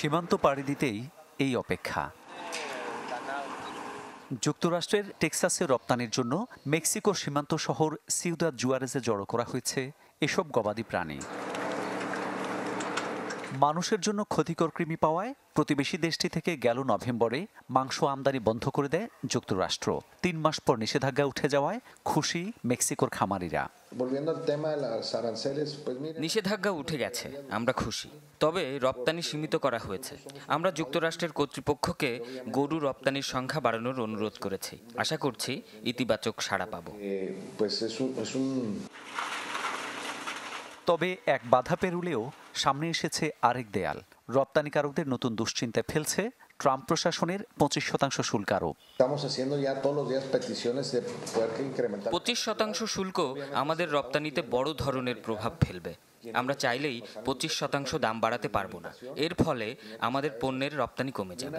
সীমান্ত পাড়ি দিতেই এই অপেক্ষা। যুক্তরাষ্ট্রের টেক্সাসে রপ্তানির জন্য মেক্সিকোর সীমান্ত শহর সিউদাদ জুয়ারেজে জড়ো করা হয়েছে এসব গবাদি প্রাণী। মানুষের জন্য ক্ষতিকর কৃমি পাওয়ায় প্রতিবেশী দেশটি থেকে গেল নভেম্বরে মাংস আমদানি বন্ধ করে দেয় যুক্তরাষ্ট্র। ৩ মাস পর নিষেধাজ্ঞা উঠে যাওয়ায় খুশি মেক্সিকোর খামারিরা। নিষেধাজ্ঞা উঠে গেছে, আমরা খুশি। তবে রপ্তানি সীমিত করা হয়েছে। আমরা যুক্তরাষ্ট্রের কর্তৃপক্ষকে গরু রপ্তানির সংখ্যা বাড়ানোর অনুরোধ করেছি। আশা করছি ইতিবাচক সাড়া পাব। তবে এক বাধা পেরুলেও সামনে এসেছে আরেক দেয়াল। রপ্তানিকারকদের নতুন দুশ্চিন্তায় ফেলছে ট্রাম্প প্রশাসনের 25% শুল্ক আরোপ। 25% শুল্ক আমাদের রপ্তানিতে বড় ধরনের প্রভাব ফেলবে। আমরা চাইলেই 25% দাম বাড়াতে পারবো না। এর ফলে আমাদের পণ্যের রপ্তানি কমে যাবে।